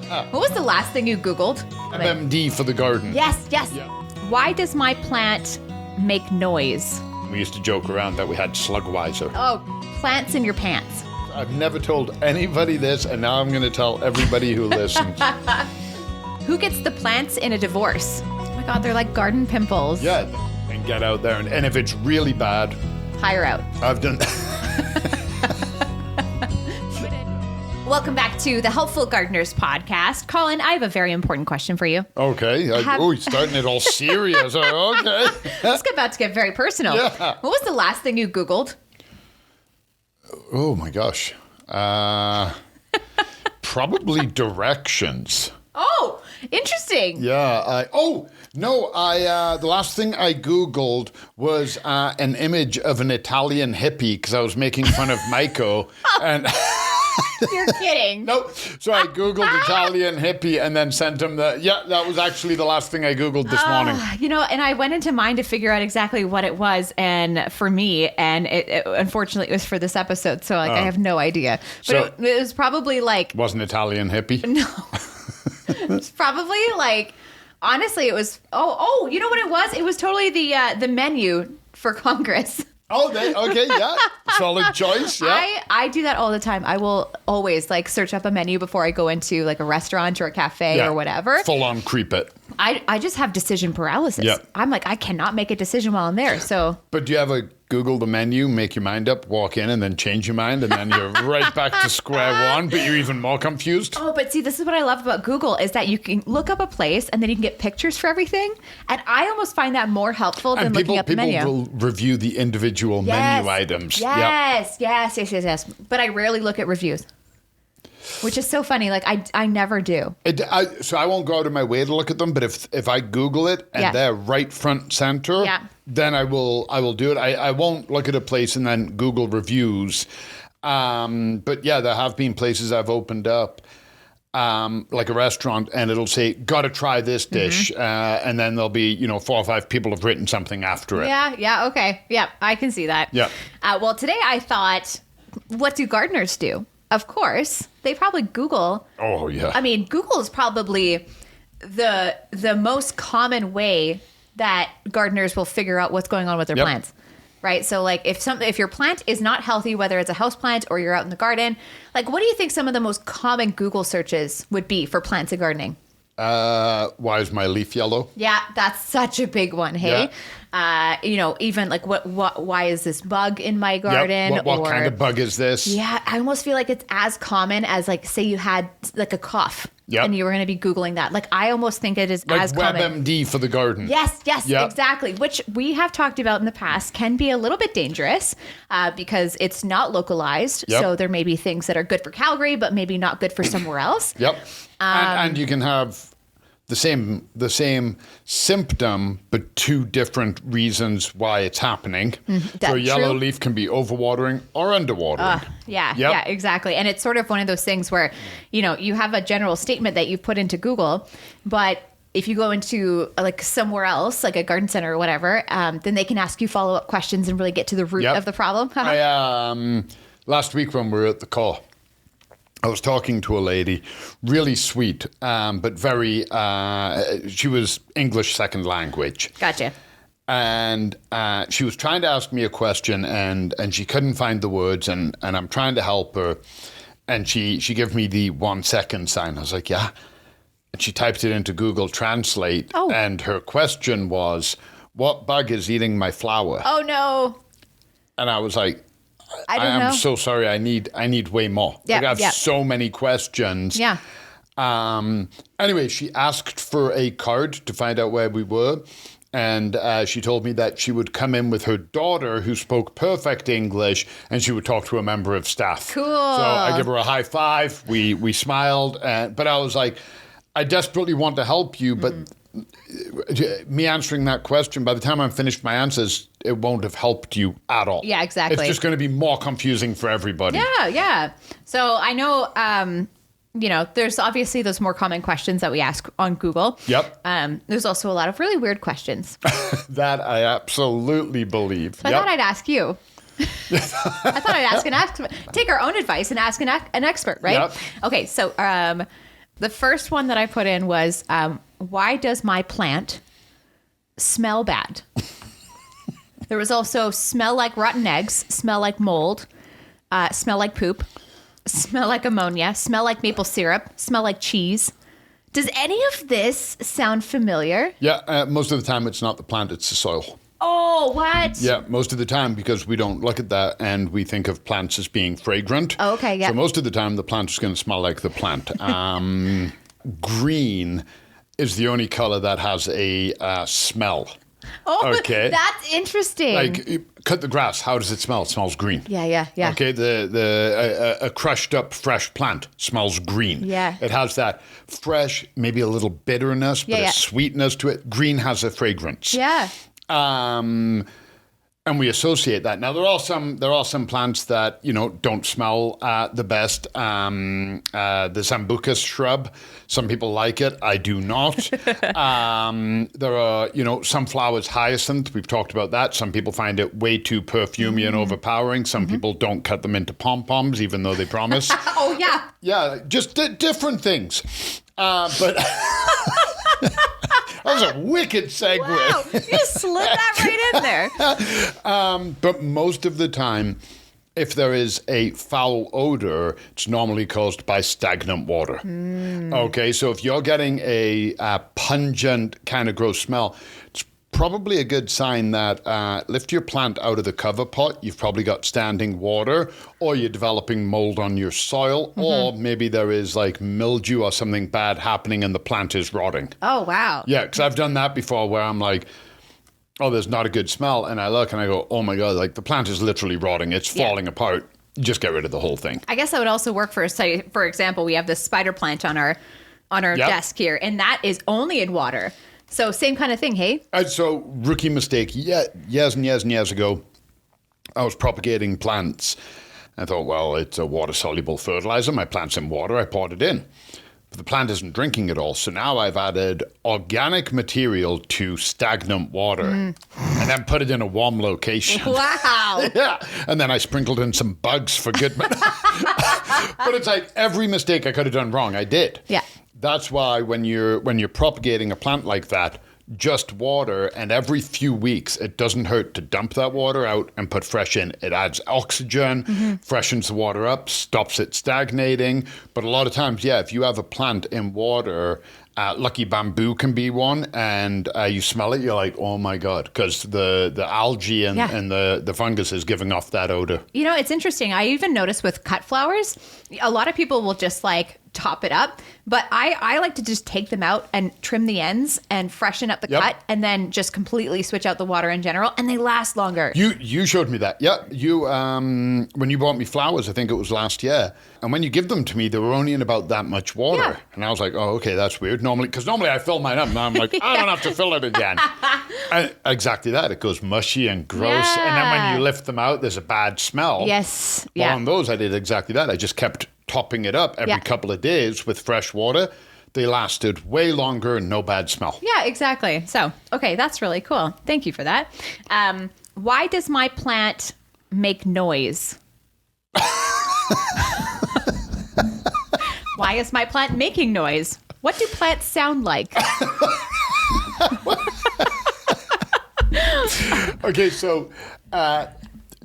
What was the last thing you Googled? MMD for the garden. Yes. Yeah. Why does my plant make noise? We used to joke around that we had Slugweiser. Oh, plants in your pants. I've never told anybody this, and now I'm going to tell everybody who listens. Who gets the plants in a divorce? Oh my God, they're like garden pimples. Yeah, and get out there. And if it's really bad, Hire out. I've done... Welcome back to the Helpful Gardeners podcast. Colin, I have a very important question for you. Okay. He's starting it all serious. Okay. It's about to get very personal. Yeah. What was the last thing you Googled? Oh, my gosh. Probably directions. Oh, interesting. Yeah. The last thing I Googled was an image of an Italian hippie because I was making fun of Maiko. And You're kidding. nope. So I Googled Italian hippie and then sent him that was actually the last thing I Googled this morning. And I went into mine to figure out exactly what it was, and for me, and it unfortunately it was for this episode, so I have no idea. But So- it was probably like Wasn't Italian hippie? no, it's probably like honestly, it was. Oh, you know what it was? It was totally the menu for Congress. Oh, okay, yeah. Solid choice, yeah. I do that all the time. I will always like search up a menu before I go into like a restaurant or a cafe Yeah. or whatever. Full on creep it. I just have decision paralysis. Yeah. I'm like, I cannot make a decision while I'm there. So But do you ever Google the menu, make your mind up, walk in, and then change your mind, and then you're right back to square one, but you're even more confused? Oh, but see, this is what I love about Google is that you can look up a place and then you can get pictures for everything. And I almost find that more helpful than And looking up the menu. people will review the individual menu items. Yep. Yes. But I rarely look at reviews, which is so funny. Like I never do. So I won't go out of my way to look at them, but if I Google it and Yeah. they're right front center, Yeah. then I will do it. I won't look at a place and then Google reviews. But yeah, there have been places I've opened up, like a restaurant, and it'll say, "Gotta try this dish," and then there'll be 4 or 5 people have written something after it. Yeah. Okay. Yeah, I can see that. Yeah. Well, today I thought, what do gardeners do? Of course, they probably Google. Oh yeah. I mean, Google is probably the most common way that gardeners will figure out what's going on with their Yep. plants. Right? So like if your plant is not healthy, whether it's a house plant or you're out in the garden, like what do you think some of the most common Google searches would be for plants and gardening? Why is my leaf yellow? Yeah, that's such a big one, hey? Even like why is this bug in my garden? Yep. What kind of bug is this? Yeah, I almost feel like it's as common as like say you had like a cough Yep. and you were going to be Googling that. Like I almost think it is Like as common. WebMD for the garden. Yes, Yep. exactly. Which we have talked about in the past can be a little bit dangerous because it's not localized. Yep. So there may be things that are good for Calgary, but maybe not good for somewhere else. Yep. And you can have the same symptom, but 2 different reasons why it's happening. So a yellow true. leaf can be overwatering or underwatering. Yeah, Yep. yeah, exactly. And it's sort of one of those things where, you have a general statement that you've put into Google, but if you go into like somewhere else, like a garden center or whatever, then they can ask you follow-up questions and really get to the root Yep. of the problem. Last week when we were at the call, I was talking to a lady, really sweet, but very, she was English second language. Gotcha. And she was trying to ask me a question and she couldn't find the words and I'm trying to help her. And she gave me the 1 second sign. I was like, yeah. And she typed it into Google Translate. Oh. And her question was, what bug is eating my flower? Oh, no. And I was like, I don't know. am so sorry. I need way more. Yeah, Like, I have yeah. so many questions. Yeah. Anyway, she asked for a card to find out where we were. And she told me that she would come in with her daughter who spoke perfect English and she would talk to a member of staff. Cool. So I give her a high five. We smiled. But I was like, I desperately want to help you. But me answering that question, by the time I'm finished my answers, it won't have helped you at all. Yeah, exactly. It's just going to be more confusing for everybody. Yeah. So I know, there's obviously those more common questions that we ask on Google. Yep. There's also a lot of really weird questions. That I absolutely believe. So I thought I'd ask you. I thought I'd ask an expert. Take our own advice and ask an expert, right? Yep. Okay, so The first one that I put in was, why does my plant smell bad? There was also smell like rotten eggs, smell like mold, smell like poop, smell like ammonia, smell like maple syrup, smell like cheese. Does any of this sound familiar? Yeah, most of the time it's not the plant, it's the soil. Oh, what? Yeah, most of the time, because we don't look at that and we think of plants as being fragrant. Oh, okay, yeah. So most of the time the plant is going to smell like the plant. Green is the only color that has a smell. Oh, okay. That's interesting. Like, cut the grass. How does it smell? It smells green. Yeah. Okay, a crushed up fresh plant smells green. Yeah. It has that fresh, maybe a little bitterness, but a sweetness to it. Green has a fragrance. Yeah. And we associate that. Now there are some plants that don't smell the best. The sambucus shrub. Some people like it. I do not. There are some flowers, hyacinth. We've talked about that. Some people find it way too perfumey and overpowering. Some people don't cut them into pom poms, even though they promise. Oh yeah. Yeah, just different things. But. That was a wicked segue. Wow, you just slid that right in there. But most of the time, if there is a foul odor, it's normally caused by stagnant water. Okay, so if you're getting a pungent kind of gross smell, it's probably a good sign that lift your plant out of the cover pot. You've probably got standing water, or you're developing mold on your soil, or maybe there is like mildew or something bad happening and the plant is rotting. Oh, wow. Yeah, because I've done that before where I'm like, oh, there's not a good smell. And I look and I go, oh my God, like the plant is literally rotting. It's falling apart. Just get rid of the whole thing. I guess that would also work for, say, for example, we have this spider plant on our desk here, and that is only in water. So same kind of thing, hey? So rookie mistake. Yeah, years and years and years ago, I was propagating plants. I thought, well, it's a water-soluble fertilizer. My plant's in water. I poured it in. But the plant isn't drinking it all. So now I've added organic material to stagnant water and then put it in a warm location. Wow. Yeah. And then I sprinkled in some bugs for good. But it's like every mistake I could have done wrong, I did. Yeah. That's why when you're propagating a plant like that, just water, and every few weeks, it doesn't hurt to dump that water out and put fresh in. It adds oxygen, freshens the water up, stops it stagnating. But a lot of times, if you have a plant in water, lucky bamboo can be one, and you smell it, you're like, oh my God, because the algae and the fungus is giving off that odor. It's interesting. I even noticed with cut flowers, a lot of people will just like top it up, but I like to just take them out and trim the ends and freshen up the cut, and then just completely switch out the water in general, and they last longer. You showed me that. Yeah, you when you bought me flowers, I think it was last year, and when you give them to me, they were only in about that much water, and I was like, oh, okay, that's weird. Normally I fill mine up, and I'm like, I don't have to fill it again. And exactly that. It goes mushy and gross, and then when you lift them out, there's a bad smell. Yes. Well, on those, I did exactly that. I just kept topping it up every couple of days with fresh water. They lasted way longer and no bad smell. Yeah, exactly. So, okay, that's really cool. Thank you for that. Why does my plant make noise? Why is my plant making noise? What do plants sound like? Okay, so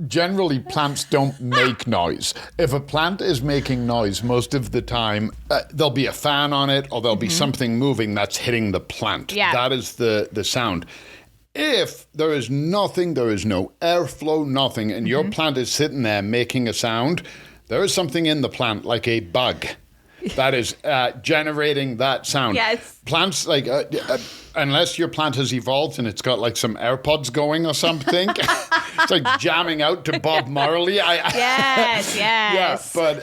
generally plants don't make noise. If a plant is making noise, most of the time there'll be a fan on it, or there'll be something moving that's hitting the plant. Yeah. That is the sound. If there is nothing, there is no airflow, nothing, and your plant is sitting there making a sound, there is something in the plant, like a bug, that is generating that sound. Yes. Plants, like, unless your plant has evolved and it's got like some AirPods going or something, it's like jamming out to Bob Marley. Yes. Yeah, but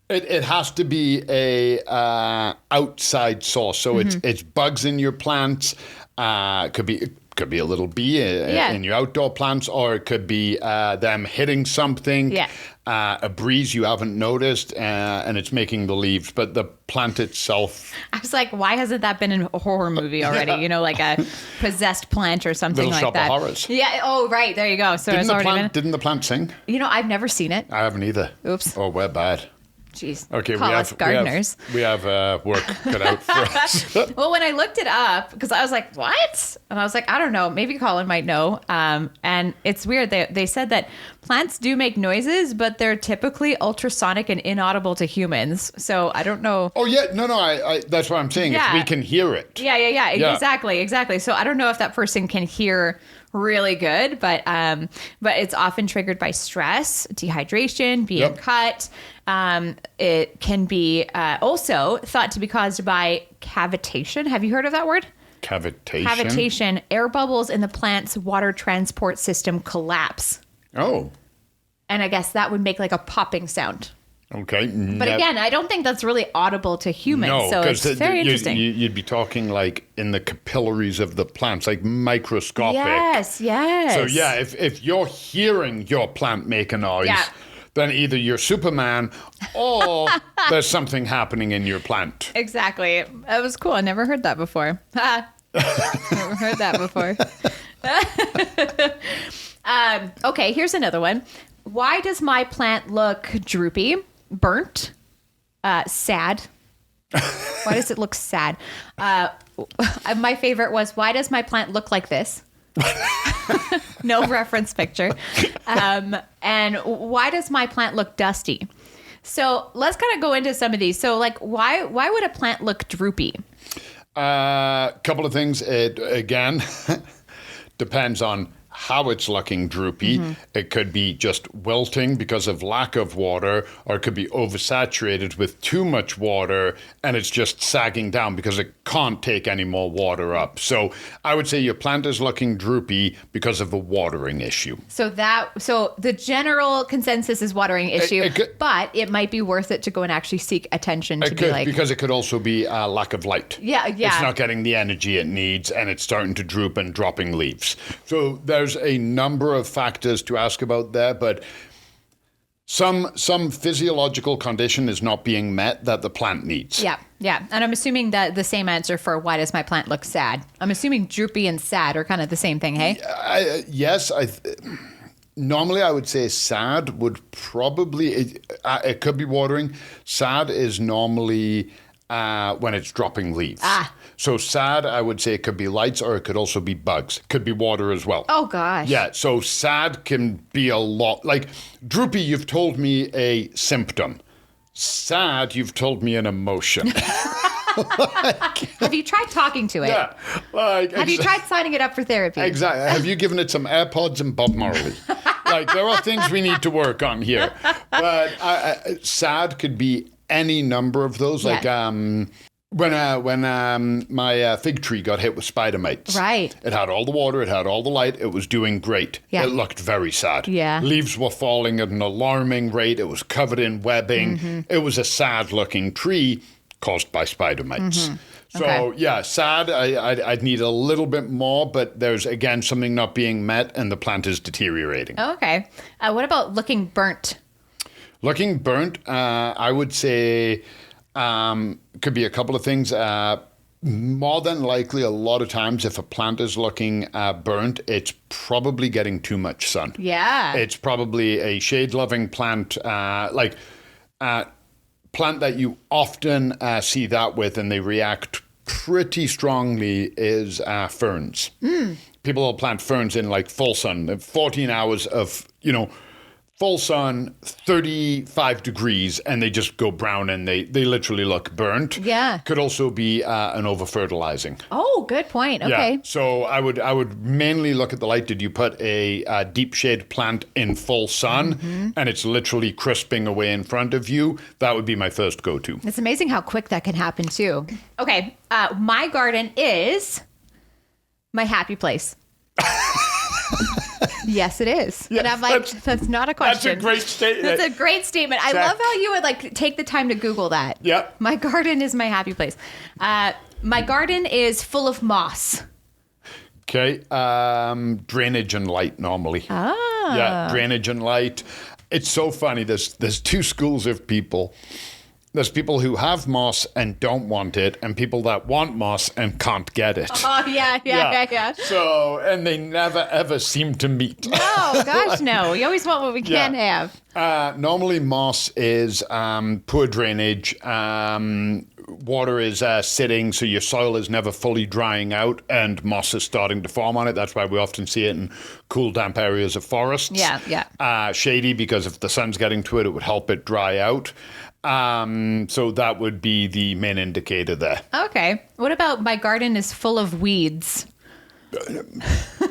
it has to be a outside source. So it's bugs in your plants. Could be a little bee in your outdoor plants, or it could be them hitting something. Yeah. A breeze you haven't noticed, and it's making the leaves, but the plant itself. I was like, why hasn't that been in a horror movie already? Like a possessed plant or something Little like Shop that. of Horrors. Yeah. Oh, right. There you go. So Didn't it's the already plant? Didn't the plant sing? I've never seen it. I haven't either. Oops. Oh, we're bad. Jeez. Okay, Call us gardeners. We have work cut out for us. Well, when I looked it up, because I was like, what? And I was like, I don't know. Maybe Colin might know. And it's weird. They said that plants do make noises, but they're typically ultrasonic and inaudible to humans. So I don't know. Oh, yeah. No, I that's what I'm saying. Yeah. We can hear it. Yeah. Exactly. So I don't know if that person can hear really good, but it's often triggered by stress, dehydration, being cut. It can be also thought to be caused by cavitation. Have you heard of that word? Cavitation. Cavitation. Air bubbles in the plant's water transport system collapse. Oh. And I guess that would make like a popping sound. Okay. But again, I don't think that's really audible to humans. No, so it's very interesting. You'd be talking like in the capillaries of the plants, like microscopic. Yes. So yeah, if you're hearing your plant make a noise, then either you're Superman or there's something happening in your plant. Exactly. That was cool. I never heard that before. Never heard that before. Okay, here's another one. Why does my plant look droopy, burnt, sad? Why does it look sad? My favorite was, why does my plant look like this? No reference picture. And why does my plant look dusty? So let's kind of go into some of these. So like, why would a plant look droopy? Couple of things. It, again, depends on how it's looking droopy. It could be just wilting because of lack of water, or it could be oversaturated with too much water and it's just sagging down because it can't take any more water up. So I would say your plant is looking droopy because of a watering issue. So the general consensus is watering issue, but it might be worth it to go and actually seek attention because it could also be a lack of light. Yeah. It's not getting the energy it needs and it's starting to droop and dropping leaves. So there's a number of factors to ask about there, but some physiological condition is not being met that the plant needs. Yeah. And I'm assuming that the same answer for why does my plant look sad? I'm assuming droopy and sad are kind of the same thing, hey? Yes. Normally, I would say sad would probably, it could be watering. Sad is normally when it's dropping leaves. So sad, I would say it could be lights, or it could also be bugs. It could be water as well. Oh, gosh. Yeah, so sad can be a lot. Like droopy, you've told me a symptom. Sad, you've told me an emotion. Have you tried talking to it? Yeah. Have you tried signing it up for therapy? Exactly. Have you given it some AirPods and Bob Marley? Like, there are things we need to work on here. But sad could be any number of those. Like, when my fig tree got hit with spider mites. Right. It had all the water, it had all the light, it was doing great. Yeah. It looked very sad. Yeah. Leaves were falling at an alarming rate. It was covered in webbing. It was a sad looking tree caused by spider mites. So yeah, sad, I'd need a little bit more, but there's again something not being met and the plant is deteriorating. Oh, okay. What about looking burnt? Looking burnt, I would say could be a couple of things. More than likely, a lot of times, if a plant is looking burnt, it's probably getting too much sun. Yeah. It's probably a shade-loving plant, plant that you often see that with, and they react pretty strongly is ferns. People will plant ferns in like full sun, 14 hours of, full sun, 35 degrees, and they just go brown and they literally look burnt. Yeah. Could also be an over-fertilizing. Oh, good point. Okay. Yeah. So I would mainly look at the light. Did you put a deep shade plant in full sun and it's literally crisping away in front of you? That would be my first go-to. It's amazing how quick that can happen too. Okay. My garden is my happy place. Yes, it is. Yeah, and I'm like, that's not a question. That's a great statement. That's a great statement. I love how you would take the time to Google that. Yeah. My garden is my happy place. My garden is full of moss. Okay. Drainage and light normally. Ah. Yeah, drainage and light. It's so funny. There's two schools of people. There's people who have moss and don't want it, and people that want moss and can't get it. Oh, yeah. So, and they never ever seem to meet. No, gosh, no. We always want what we can't have. Normally, moss is poor drainage. Water is sitting, so your soil is never fully drying out, and moss is starting to form on it. That's why we often see it in cool, damp areas of forests. Yeah. Shady, because if the sun's getting to it, it would help it dry out. So that would be the main indicator there. Okay. What about my garden is full of weeds?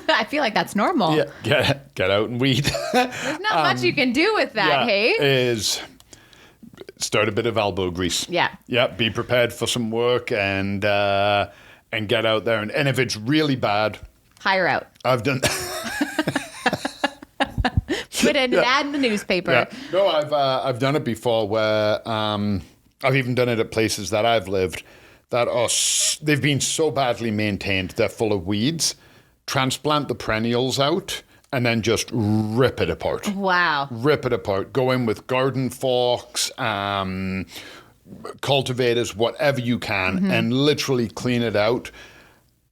I feel like that's normal. Yeah, get out and weed. There's not much you can do with that, hey? Is start a bit of elbow grease. Yeah. Be prepared for some work and get out there. And if it's really bad, hire out. I've done. Put an ad in the newspaper. Yeah. No, I've done it before where I've even done it at places that I've lived that they've been so badly maintained they're full of weeds. Transplant the perennials out and then just rip it apart. Wow. Rip it apart. Go in with garden forks, cultivators, whatever you can, and literally clean it out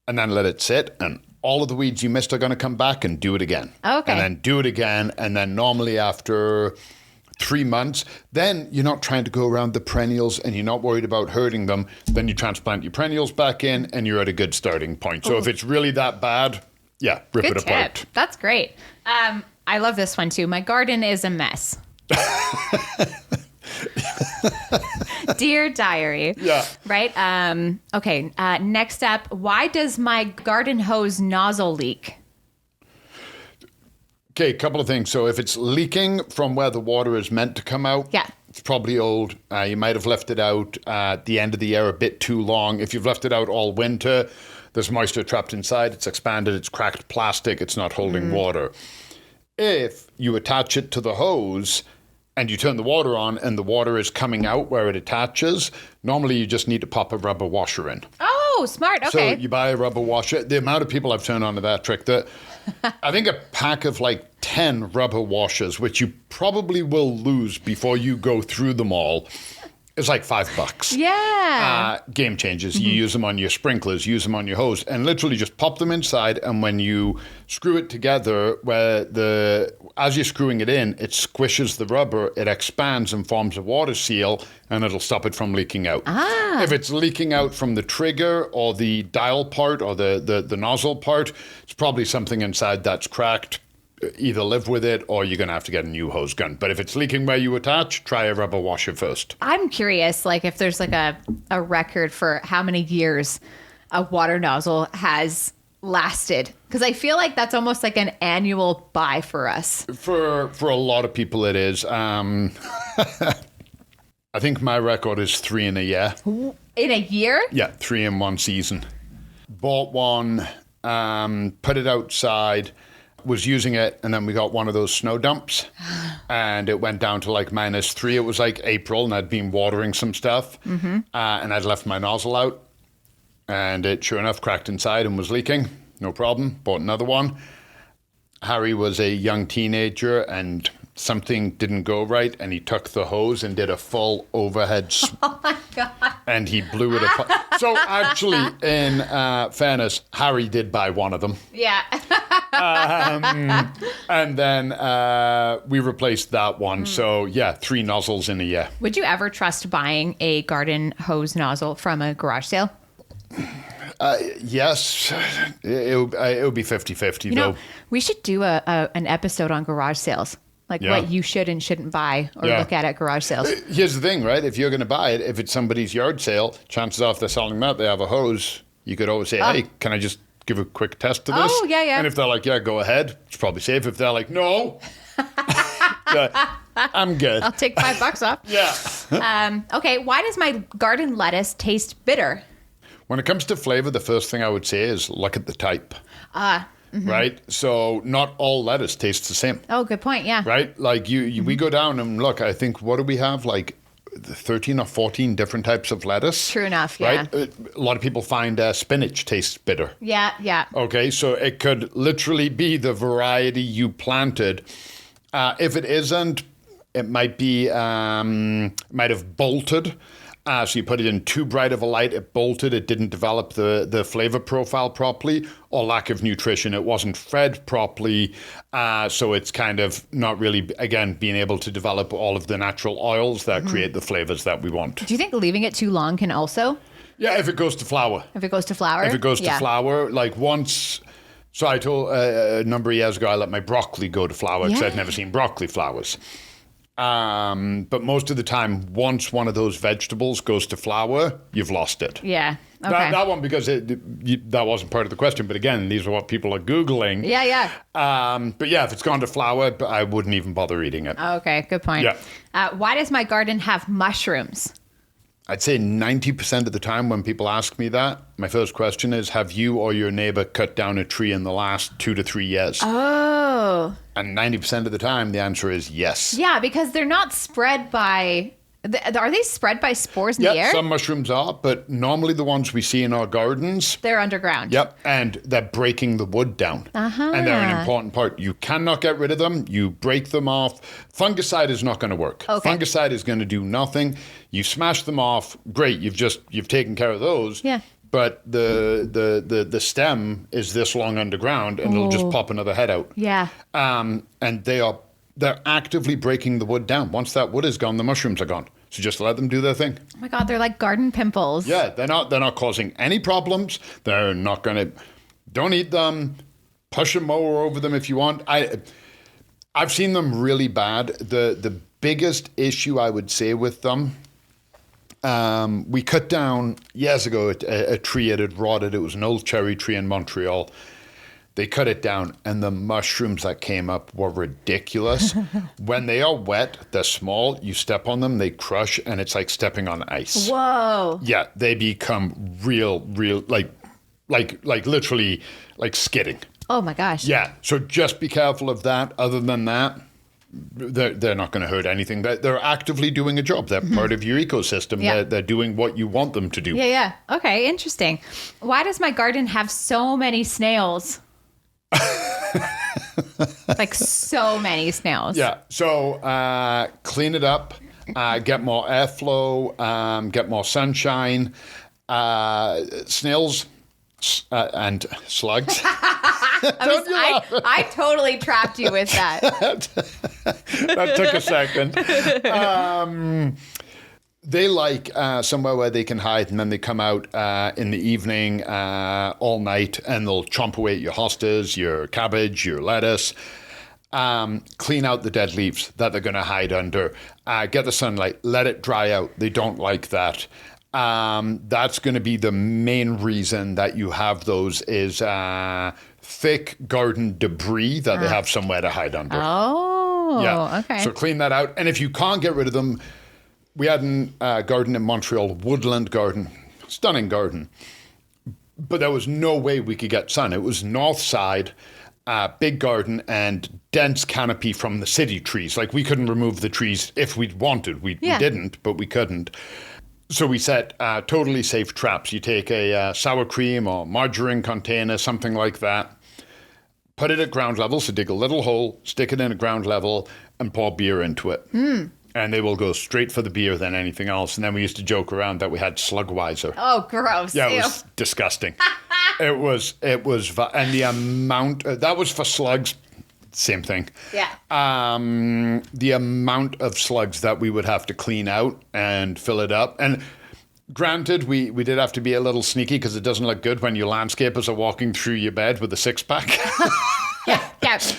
and then let it sit. And all of the weeds you missed are going to come back, and do it again. Okay. And then do it again. And then normally after 3 months, then you're not trying to go around the perennials and you're not worried about hurting them. Then you transplant your perennials back in and you're at a good starting point. So if it's really that bad, rip Good it apart. tip. That's great. I love this one too. My garden is a mess. Dear Diary. Yeah. Right? Okay. Next up, why does my garden hose nozzle leak? Okay, a couple of things. So if it's leaking from where the water is meant to come out, it's probably old. You might have left it out at the end of the year a bit too long. If you've left it out all winter, there's moisture trapped inside. It's expanded. It's cracked plastic. It's not holding water. If you attach it to the hose and you turn the water on and the water is coming out where it attaches, normally you just need to pop a rubber washer in. Oh, smart. Okay. So you buy a rubber washer. The amount of people I've turned on to that trick, that I think a pack of like 10 rubber washers, which you probably will lose before you go through them all, is like $5. Yeah. Game changers. You use them on your sprinklers, use them on your hose, and literally just pop them inside. And when you screw it together, as you're screwing it in, it squishes the rubber, it expands and forms a water seal, and it'll stop it from leaking out. If it's leaking out from the trigger or the dial part or the nozzle part, it's probably something inside that's cracked. Either live with it or you're going to have to get a new hose gun. But if it's leaking where you attach, try a rubber washer first. I'm curious, like if there's like a record for how many years a water nozzle has lasted. Because I feel like that's almost like an annual buy for us. For a lot of people it is. I think my record is 3 in a year. In a year? Yeah, 3 in one season. Bought one, put it outside, was using it, and then we got one of those snow dumps and it went down to like -3. It was like April and I'd been watering some stuff and I'd left my nozzle out and it sure enough cracked inside and was leaking. No problem. Bought another one. Harry was a young teenager and something didn't go right and he took the hose and did a full overhead Oh my God. and he blew it apart. So actually, in fairness, Harry did buy one of them. Yeah. And then we replaced that one. So, 3 nozzles in a year. Would you ever trust buying a garden hose nozzle from a garage sale? Yes. It would be 50-50, though. We should do an episode on garage sales. Like what you should and shouldn't buy or look at garage sales. Here's the thing, right? If you're going to buy it, if it's somebody's yard sale, chances are if they're selling them out, they have a hose. You could always say, hey, can I just give a quick test to this? Oh, yeah. And if they're like, go ahead, it's probably safe. If they're like, no, I'm good. I'll take $5 off. Yeah. Okay, why does my garden lettuce taste bitter? When it comes to flavor, the first thing I would say is look at the type. Right? So not all lettuce tastes the same. Oh, good point. Yeah. Right? Like we go down and look, I think, what do we have? Like 13 or 14 different types of lettuce. True enough, yeah. Right? A lot of people find spinach tastes bitter. Yeah. Okay, so it could literally be the variety you planted. If it isn't, It might be, might have bolted. So you put it in too bright of a light, it bolted, it didn't develop the flavor profile properly, or lack of nutrition. It wasn't fed properly, so it's kind of not really, again, being able to develop all of the natural oils that create the flavors that we want. Do you think leaving it too long can also? Yeah, if it goes to flour. If it goes to flour? If it goes to flour, like once... So I told a number of years ago, I let my broccoli go to flour because I'd never seen broccoli flowers. But most of the time, once one of those vegetables goes to flour, you've lost it. Yeah. Okay. That one, because that wasn't part of the question. But again, these are what people are Googling. Yeah. But yeah, if it's gone to flour, I wouldn't even bother eating it. Okay, good point. Yeah. Why does my garden have mushrooms? I'd say 90% of the time when people ask me that, my first question is, have you or your neighbor cut down a tree in the last 2 to 3 years? Oh. And 90% of the time, the answer is yes. Yeah, because they're not spread by... Are they spread by spores in the air? Some mushrooms are, but normally the ones we see in our gardens... They're underground. Yep, and they're breaking the wood down. And they're an important part. You cannot get rid of them. You break them off. Fungicide is not going to work. Okay. Fungicide is going to do nothing. You smash them off. Great, you've taken care of those. Yeah. But the stem is this long underground, and it'll just pop another head out. Yeah. And they're actively breaking the wood down. Once that wood is gone, the mushrooms are gone. So just let them do their thing. Oh my God, they're like garden pimples. Yeah, they're not causing any problems. They're not going to... Don't eat them. Push a mower over them if you want. I've seen them really bad. The biggest issue I would say with them... we cut down years ago a tree. It had rotted. It was an old cherry tree in Montreal. They cut it down, and the mushrooms that came up were ridiculous. When they are wet, they're small. You step on them, they crush, and it's like stepping on ice. Whoa. Yeah, they become real, like literally like skidding. Oh my gosh. Yeah, so just be careful of that. Other than that, they're not going to hurt anything. They're actively doing a job. They're part of your ecosystem. Yeah. They're doing what you want them to do. Yeah. Okay, interesting. Why does my garden have so many snails? Like so many snails. Yeah. So clean it up, get more airflow, get more sunshine. Snails and slugs. I totally trapped you with that. That took a second. They like somewhere where they can hide, and then they come out in the evening all night, and they'll chomp away at your hostas, your cabbage, your lettuce. Clean out the dead leaves that they're going to hide under. Get the sunlight. Let it dry out. They don't like that. That's going to be the main reason that you have those is thick garden debris that they have somewhere to hide under. Oh, yeah. Okay. So clean that out. And if you can't get rid of them, we had a garden in Montreal, woodland garden, stunning garden. But there was no way we could get sun. It was north side, big garden, and dense canopy from the city trees. Like we couldn't remove the trees if we wanted. We didn't, but we couldn't. So we set totally safe traps. You take a sour cream or margarine container, something like that, put it at ground level, so dig a little hole, stick it in at ground level, and pour beer into it. And they will go straight for the beer than anything else. And then we used to joke around that we had Slugweiser. Oh, gross. Yeah, it Ew. was disgusting. It was, and the amount, that was for slugs, same thing. Yeah. The amount of slugs that we would have to clean out and fill it up. And granted, we did have to be a little sneaky because it doesn't look good when your landscapers are walking through your bed with a six-pack. Yeah.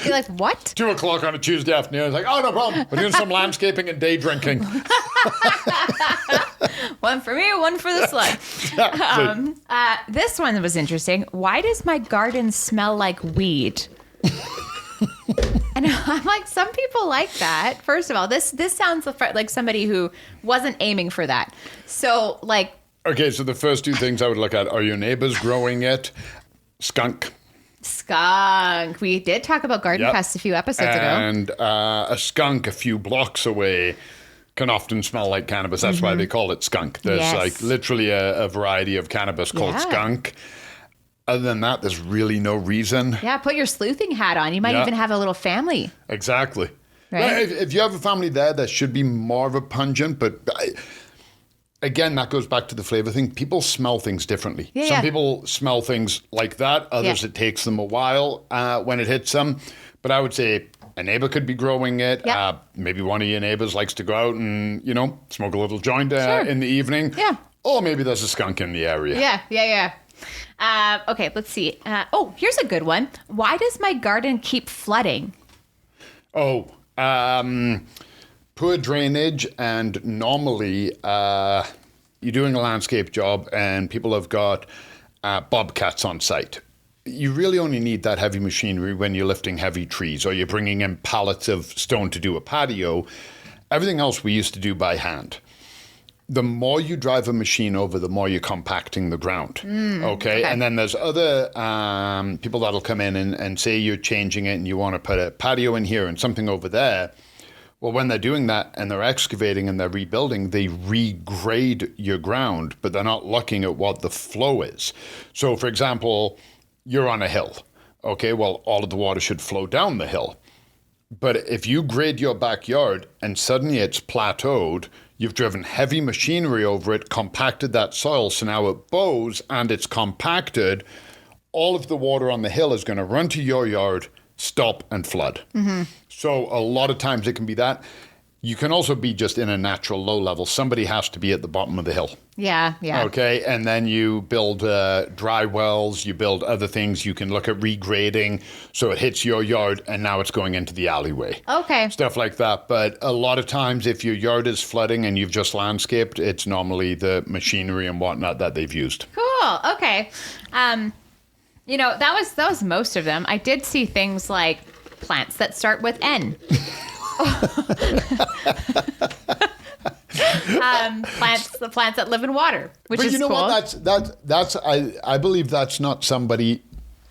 You're like, what? 2 o'clock on a Tuesday afternoon. It's like, oh, no problem. We're doing some landscaping and day drinking. One for me, one for the slug. This one was interesting. Why does my garden smell like weed? And I'm like, some people like that. First of all, this sounds like somebody who wasn't aiming for that. So, like... Okay, so the first two things I would look at, are your neighbors growing it? Skunk. We did talk about garden pests a few episodes ago. And a skunk a few blocks away can often smell like cannabis. That's why they call it skunk. There's like literally a variety of cannabis called skunk. Other than that, there's really no reason. Yeah, put your sleuthing hat on. You might even have a little family. Exactly. right? If you have a family there should be more of a pungent, but again, that goes back to the flavor thing. People smell things differently. Yeah, Some yeah. people smell things like that. Others, Yeah. it takes them a while when it hits them. But I would say a neighbor could be growing it. Yeah. Maybe one of your neighbors likes to go out and, smoke a little joint Sure. in the evening. Yeah. Or maybe there's a skunk in the area. Yeah. Okay, let's see. Here's a good one. Why does my garden keep flooding? Oh, poor drainage, and normally you're doing a landscape job and people have got bobcats on site. You really only need that heavy machinery when you're lifting heavy trees or you're bringing in pallets of stone to do a patio. Everything else we used to do by hand. The more you drive a machine over, the more you're compacting the ground. Okay? And then there's other people that'll come in and say you're changing it and you want to put a patio in here and something over there. Well, when they're doing that and they're excavating and they're rebuilding, they regrade your ground, but they're not looking at what the flow is. So, for example, you're on a hill. Okay, well, all of the water should flow down the hill. But if you grade your backyard and suddenly it's plateaued, you've driven heavy machinery over it, compacted that soil, so now it bows and it's compacted, all of the water on the hill is going to run to your yard, stop, and flood. So a lot of times it can be that. You can also be just in a natural low level. Somebody has to be at the bottom of the hill. Yeah. Okay, and then you build dry wells, you build other things. You can look at regrading so it hits your yard and now it's going into the alleyway. Okay. Stuff like that. But a lot of times if your yard is flooding and you've just landscaped, it's normally the machinery and whatnot that they've used. Cool. Okay. That was most of them. I did see things like plants that start with N. The plants that live in water, which But is you know cool. what? I believe that's not somebody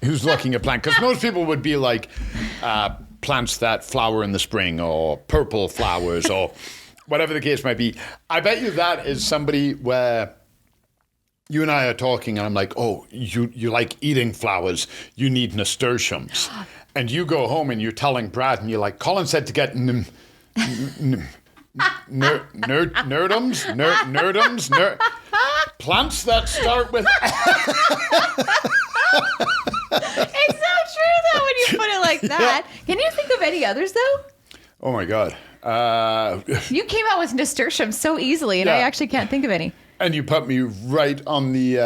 who's looking at plants, because most people would be like plants that flower in the spring or purple flowers or whatever the case might be. I bet you that is somebody where you and I are talking and I'm like, oh, you like eating flowers, you need nasturtiums. And you go home and you're telling Brad and you're like, Colin said to get nerdums, plants that start with. It's so true though when you put it like that. Can you think of any others though? Oh my God. You came out with nasturtium so easily, and Yeah. I actually can't think of any. And you put me right on the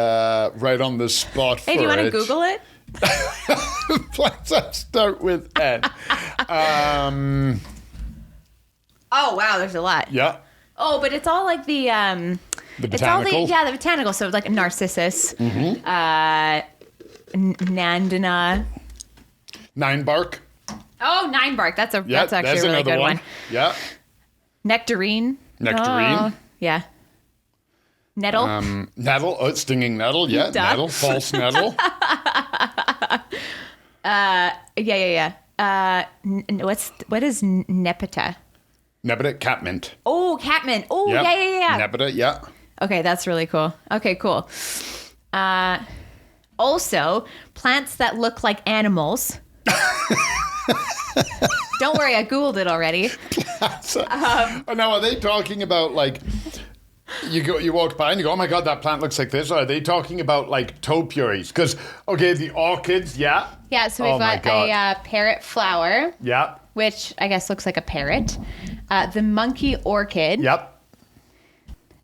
spot for it. Hey, do you want to Google it? Plants that start with N. Oh wow, there's a lot. Yeah. Oh, but it's all like the it's all the botanicals? the botanical. So like narcissus, nandina. Nine bark. Oh, nine bark. That's Yeah, that's actually there's a really another good one. Yeah. Nectarine. Nectarine. Oh, yeah. Nettle. Nettle. Oh, stinging nettle. Yeah. Duh. Nettle. False nettle. Yeah. What is nepeta? Nebita. Catmint. Oh, catmint. Oh, Yep. yeah. Nebita. Yeah. Okay, that's really cool. Okay, cool. Also, plants that look like animals. Don't worry, I Googled it already. Oh, now, are they talking about like you walk by and you go, oh my God, that plant looks like this? Or are they talking about like topiaries? Because, okay, the orchids, yeah. Yeah, so Oh we've my got God. a parrot flower, Yeah. which I guess looks like a parrot. The monkey orchid. Yep.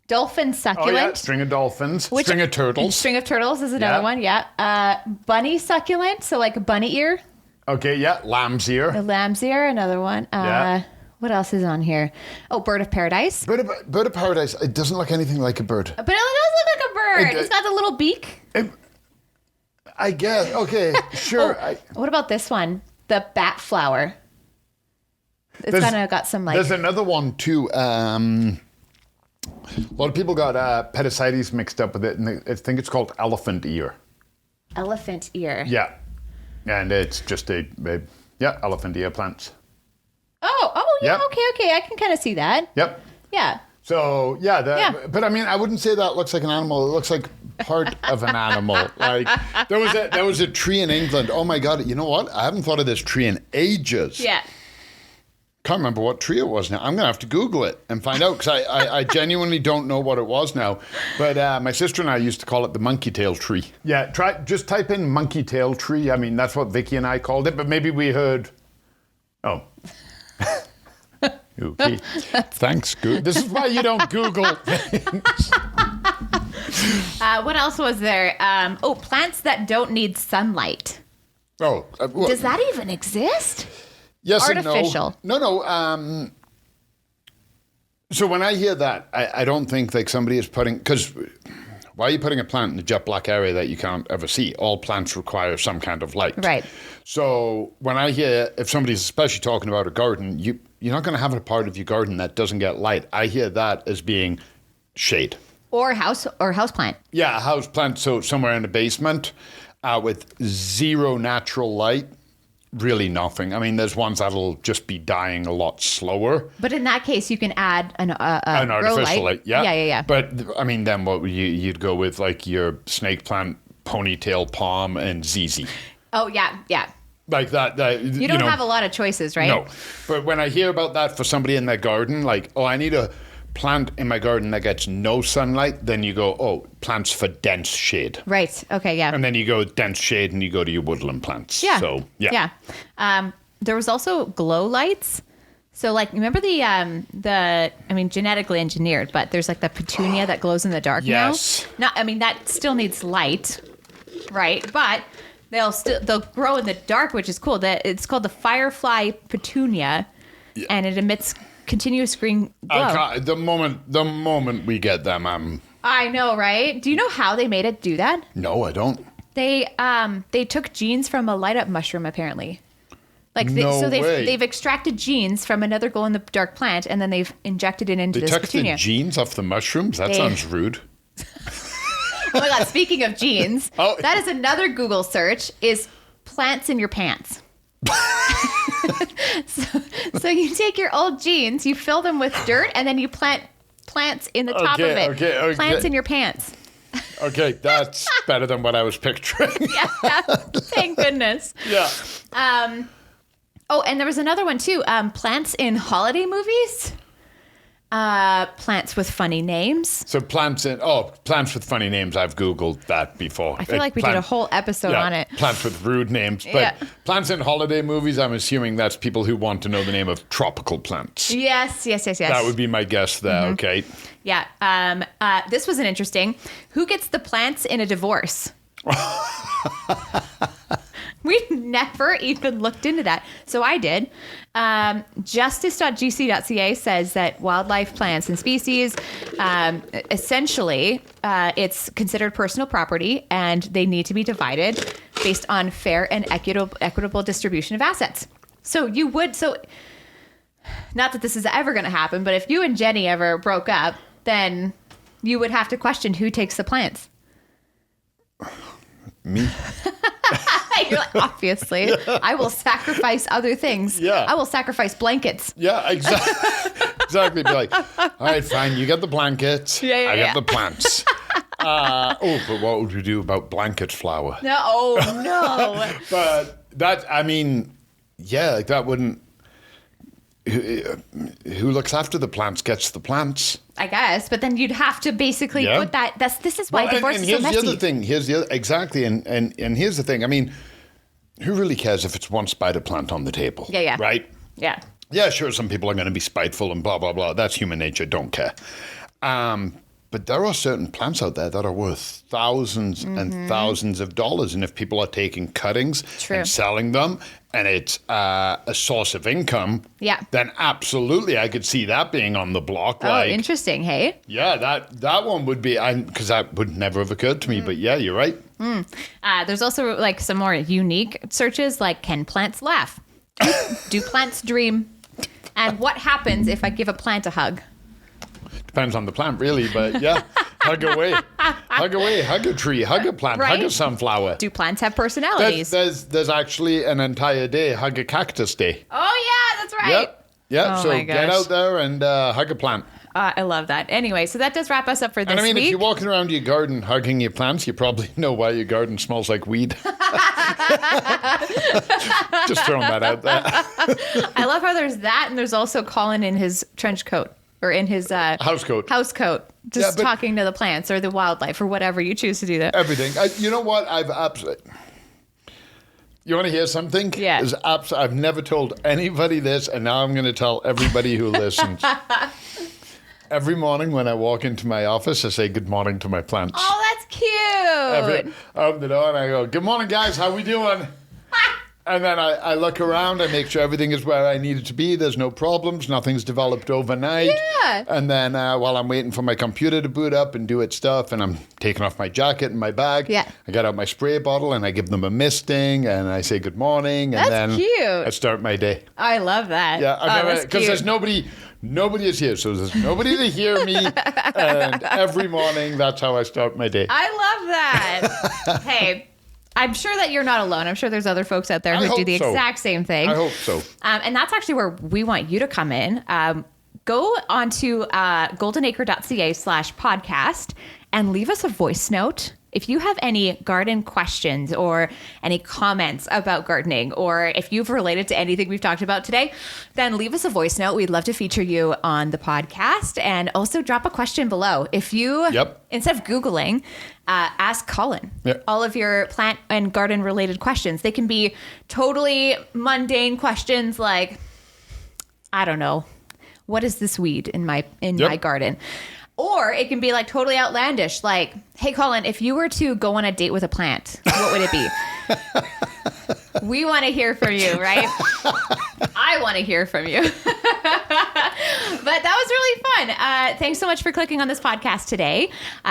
Dolphin Oh, succulent. yeah. String of dolphins. String of turtles. String of turtles is another Yeah. one, yeah. Bunny succulent, so like a bunny ear. Okay, yeah. Lamb's ear. The lamb's ear, another one. Yeah. What else is on here? Oh, bird of paradise. Bird of paradise. It doesn't look anything like a bird. But it does look like a bird. It- It's got the little beak. I guess. Okay, sure. What about this one? The bat flower. It's There's- kind of got some like. There's another one too. A lot of people got pedicitis mixed up with it, and I think it's called elephant ear. Elephant ear. Yeah, and it's just a elephant ear plants. Oh, yeah. Yep. Okay. I can kind of see that. Yep. Yeah. So yeah, Yeah. But I mean, I wouldn't say that looks like an animal. It looks like part of an animal. Like there was a tree in England. Oh my God! You know what? I haven't thought of this tree in ages. Yeah. Can't remember what tree it was now. I'm going to have to Google it and find out because I genuinely don't know what it was now. But my sister and I used to call it the monkey tail tree. Yeah, just type in monkey tail tree. I mean, that's what Vicky and I called it, but maybe we heard... Oh. Okay. Thanks, Google. This is why you don't Google things. What else was there? Plants that don't need sunlight. Oh. Does that even exist? Yes Artificial. and no. No. So when I hear that, I don't think like somebody is putting... Because why are you putting a plant in a jet black area that you can't ever see? All plants require some kind of light. Right. So when I hear, if somebody's especially talking about a garden, you're not going to have a part of your garden that doesn't get light. I hear that as being shade. Or house plant. Yeah, a house plant. So somewhere in the basement with zero natural light. Really nothing. I mean, there's ones that'll just be dying a lot slower. But in that case, you can add an artificial light. Yeah. Yeah. But I mean, then what you'd go with like your snake plant, ponytail palm, and ZZ. Oh yeah. Like that. You don't have a lot of choices, right? No. But when I hear about that for somebody in their garden, like, I need a plant in my garden that gets no sunlight, then you go, plants for dense shade. Right. Okay. Yeah. And then you go dense shade and you go to your woodland plants. Yeah. So, yeah. There was also glow lights. So like, remember genetically engineered, but there's like the petunia that glows in the dark yes. now. That still needs light, right? But they'll grow in the dark, which is cool. It's called the firefly petunia, and it emits continuous green glow. The moment we get them, I know, right? Do you know how they made it do that? No, I don't. They took genes from a light up mushroom, apparently. They've extracted genes from another glow in the dark plant, and then they've injected it into this petunia. They took the genes off the mushrooms? That sounds rude. Oh my God! Speaking of genes, that is another Google search: is plants in your pants. So you take your old jeans, you fill them with dirt, and then you plant plants in the top of it. Okay. Plants in your pants. Okay, that's better than what I was picturing. Yeah, thank goodness. Yeah. And there was another one too. Plants in holiday movies. Plants with funny names. So plants with funny names. I've Googled that before. I feel like we did a whole episode on it. Plants with rude names. But plants in holiday movies, I'm assuming that's people who want to know the name of tropical plants. Yes. That would be my guess there, okay? Yeah. This was an interesting. Who gets the plants in a divorce? We've never even looked into that. So I did. Justice.gc.ca says that wildlife, plants, and species, essentially, it's considered personal property and they need to be divided based on fair and equitable distribution of assets. So not that this is ever going to happen, but if you and Jenny ever broke up, then you would have to question who takes the plants. Me. You're like, obviously, I will sacrifice other things. Yeah. I will sacrifice blankets. Yeah, exactly. Be like, all right, fine, you get the blankets. I get the plants. But what would we do about blanket flour? No. But that, that wouldn't. Who looks after the plants gets the plants. I guess, but then you'd have to basically put that. This is why divorce is so messy. Here's the other thing. Exactly, and here's the thing. I mean, who really cares if it's one spider plant on the table? Yeah. Right? Yeah. Yeah, sure. Some people are going to be spiteful and blah blah blah. That's human nature. Don't care. But there are certain plants out there that are worth thousands and thousands of dollars, and if people are taking cuttings and selling them, and it's a source of income, then absolutely I could see that being on the block. Interesting, hey? Yeah, that one would be, because that would never have occurred to me, but yeah, you're right. There's also like some more unique searches, like can plants laugh? Do plants dream? And what happens if I give a plant a hug? Depends on the plant, really, but yeah, hug away, hug a tree, hug a plant, hug a sunflower. Do plants have personalities? There's actually an entire day, hug a cactus day. Oh yeah, that's right. Yep. Oh, so get out there and hug a plant. I love that. Anyway, so that does wrap us up for this And I mean, week. if you're walking around your garden hugging your plants, you probably know why your garden smells like weed. Just throwing that out there. I love how there's that, and there's also Colin in his trench coat or in his House coat. Just talking to the plants or the wildlife or whatever you choose to do there. Everything. You know what? I've absolutely... You want to hear something? Yeah. I've never told anybody this, and now I'm going to tell everybody who listens. Every morning when I walk into my office, I say good morning to my plants. Oh, that's cute. I open the door and I go, good morning, guys. How we doing? And then I look around, I make sure everything is where I need it to be. There's no problems. Nothing's developed overnight. Yeah. And then while I'm waiting for my computer to boot up and do its stuff, and I'm taking off my jacket and my bag, Yeah. I get out my spray bottle and I give them a misting and I say good morning. And That's then cute. I start my day. I love that. Yeah, because there's nobody is here. So there's nobody to hear me. And every morning, that's how I start my day. I love that. Hey, I'm sure that you're not alone. I'm sure there's other folks out there who do the exact same thing. I hope so. And that's actually where we want you to come in. Go onto goldenacre.ca/podcast and leave us a voice note. If you have any garden questions or any comments about gardening, or if you've related to anything we've talked about today, then leave us a voice note. We'd love to feature you on the podcast, and also drop a question below. If you, instead of Googling, ask Colin all of your plant and garden related questions. They can be totally mundane questions like, I don't know, what is this weed in my garden? Or it can be like totally outlandish, like, hey, Colin, if you were to go on a date with a plant, what would it be? We want to hear from you, right? I want to hear from you. But that was really fun. Thanks so much for clicking on this podcast today.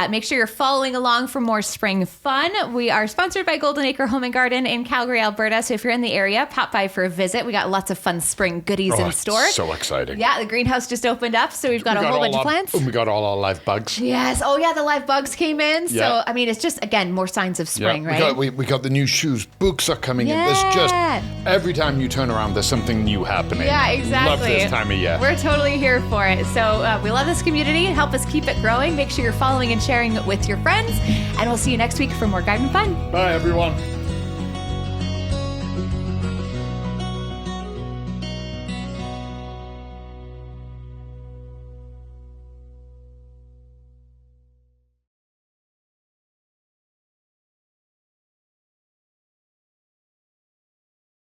Make sure you're following along for more spring fun. We are sponsored by Golden Acre Home and Garden in Calgary, Alberta. So if you're in the area, pop by for a visit. We got lots of fun spring goodies in store. So exciting. Yeah, the greenhouse just opened up, so we've got a whole bunch of plants. We got all our live bugs. Yes. Oh, yeah, the live bugs came in. Yeah. So, I mean, it's just, again, more signs of spring, right? We got the new shoes. Books are coming in. There's just, every time you turn around, there's something new happening. Yeah, exactly. Love this time of year. We're totally here for it. So we love this community. Help us keep it growing. Make sure you're following and sharing it with your friends. And we'll see you next week for more garden fun. Bye, everyone.